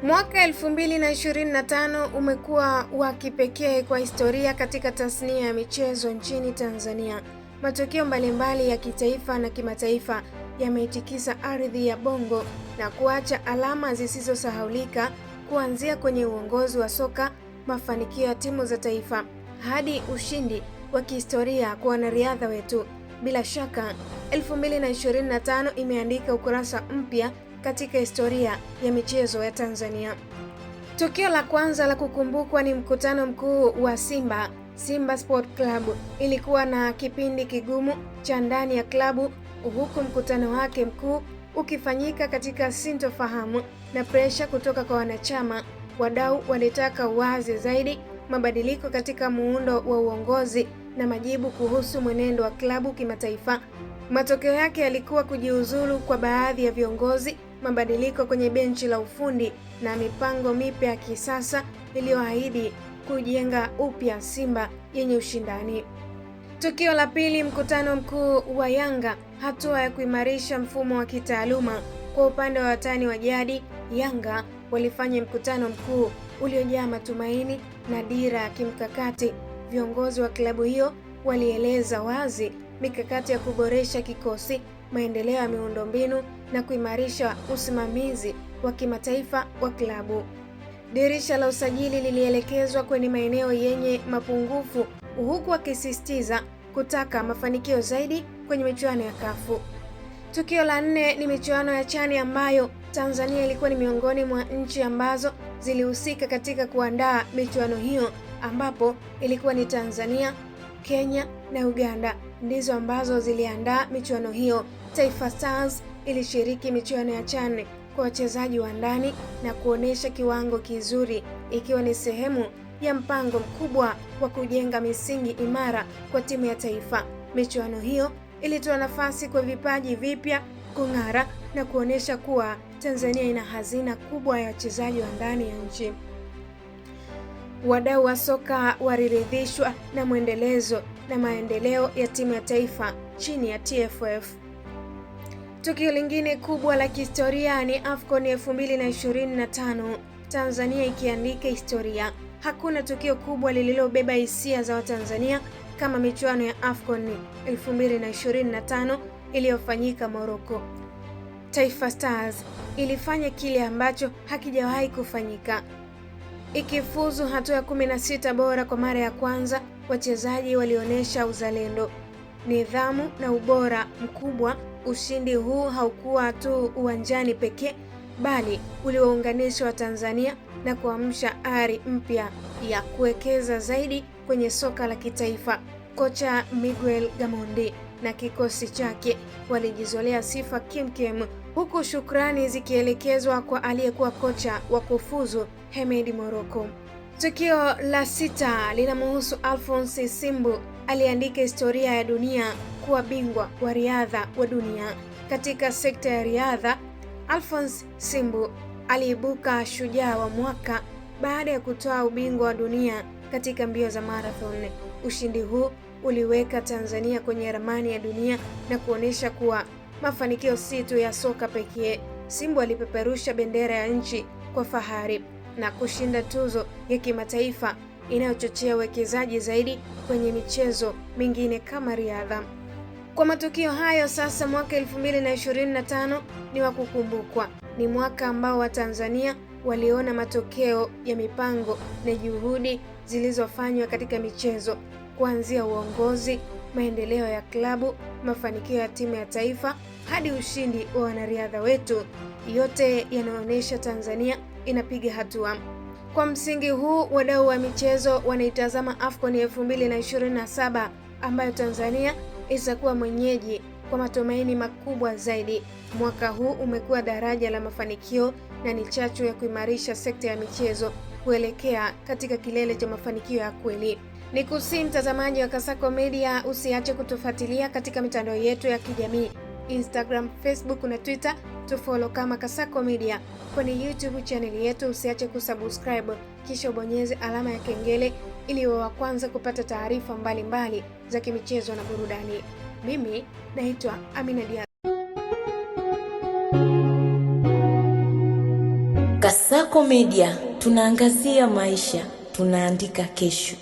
Mwaka 2025 umekuwa wa kipekee kwa historia katika tasnia ya michezo nchini Tanzania. Matukio mbalimbali ya kitaifa na kimataifa yameitikisa ardhi ya Bongo na kuacha alama zisizosahaulika, kuanzia kwenye uongozi wa soka, mafanikio ya timu za taifa, hadi ushindi wa kihistoria kwa wanariadha wetu. Bila shaka, 2025 imeandika ukurasa mpya katika historia ya michezo ya Tanzania. Tukio la kwanza la kukumbukwa ni mkutano mkuu wa Simba Sport Club. Ilikuwa na kipindi kigumu cha ndani ya klabu, huku mkutano wake mkuu ukifanyika katika sintofahamu na presha kutoka kwa wanachama. Wadau walitaka uwazi zaidi, mabadiliko katika muundo wa uongozi na majibu kuhusu mwenendo wa klabu kimataifa. Matokeo yake yalikuwa kujiuzulu kwa baadhi ya viongozi, mabadiliko kwenye benchi la ufundi na mipango mipya ya kisasa iliyoahidi kujenga upya Simba yenye ushindani. Tukio la pili, mkutano mkuu wa Yanga, hatua ya kuimarisha mfumo wa kitaaluma. Kwa upande wa watani wa jadi, Yanga walifanya mkutano mkuu uliojaa matumaini na dira ya kimkakati. Viongozi wa klabu hiyo walieleza wazi mikakati ya kuboresha kikosi, maendeleo ya miundombinu na kuimarisha usimamizi wa kimataifa wa klabu. Dirisha la usajili lilielekezwa kwenye maeneo yenye mapungufu, huku wakisisitiza kutaka mafanikio zaidi kwenye michuano ya kafu. Tukio la nne ni michuano ya CHAN ambayo Tanzania ilikuwa ni miongoni mwa nchi ambazo zilihusika katika kuandaa michuano hiyo, ambapo ilikuwa ni Tanzania, Kenya na Uganda ndizo ambazo ziliandaa michuano hiyo. Taifa Stars ilishiriki michuano ya CHAN kwa wachezaji wa ndani na kuonesha kiwango kizuri, ikiwa ni sehemu ya mpango mkubwa wa kujenga misingi imara kwa timu ya taifa. Michuano hiyo ilitoa nafasi kwa vipaji vipya kung'ara na kuonesha kuwa Tanzania ina hazina kubwa ya wachezaji wa ndani ya nchi. Wadau wa soka waliridhishwa na mwendelezo na maendeleo ya timu ya taifa chini ya TFF. Tukio lingine kubwa la kihistoria ni AFCON 2025, Tanzania ikiandika historia. Hakuna tukio kubwa lililobeba hisia za Watanzania kama michuano ya AFCON 2025 iliyofanyika Morocco. Taifa Stars ilifanya kile ambacho hakijawahi kufanyika, ikifuzu hatua ya 16 bora kwa mara ya kwanza. Wachezaji walionyesha uzalendo, nidhamu na ubora mkubwa. Ushindi huu haukuwa tu uwanjani pekee, bali uliwaunganisha Watanzania na kuamsha ari mpya ya kuwekeza zaidi kwenye soka la kitaifa. Kocha Miguel Gamondi na kikosi chake walijizolea sifa kemkem, huku shukrani zikielekezwa kwa aliyekuwa kocha wa kufuzu Hemed Morocco. Tukio la sita linamhusu Alphonce Simbu. Aliandika historia ya dunia kuwa bingwa wa riadha wa dunia. Katika sekta ya riadha, Alphonce Simbu aliibuka shujaa wa mwaka baada ya kutoa ubingwa wa dunia katika mbio za marathon. Ushindi huu uliweka Tanzania kwenye ramani ya dunia na kuonesha kuwa mafanikio si tu ya soka pekee. Simbu alipeperusha bendera ya nchi kwa fahari na kushinda tuzo ya kimataifa inayochochea uwekezaji zaidi kwenye michezo mingine kama riadha. Kwa matukio hayo sasa, mwaka 2025 ni wa kukumbukwa. Ni mwaka ambao Watanzania waliona matokeo ya mipango na juhudi zilizofanywa katika michezo, kuanzia uongozi, maendeleo ya klabu, mafanikio ya timu ya taifa hadi ushindi wa wanariadha wetu. Yote yanaonyesha Tanzania inapiga hatua. Kwa msingi huu, wadau wa michezo wanaitazama AFCON 2027 ambayo Tanzania itakuwa mwenyeji kwa matumaini makubwa zaidi. Mwaka huu umekuwa daraja la mafanikio na ni chachu ya kuimarisha sekta ya michezo kuelekea katika kilele cha mafanikio ya kweli. Nikusihi mtazamaji wa Kasako Media, usiache kutufuatilia katika mitandao yetu ya kijamii Instagram, Facebook na Twitter. Tufollow kama Kasako Media. Kwenye YouTube channel yetu usiache kusubscribe, kisha ubonyeze alama ya kengele ili uwe wa kwanza kupata taarifa mbalimbali za kimichezo na burudani. Mimi naitwa Amina Diallo. Sako Media, tunaangazia maisha, tunaandika kesho.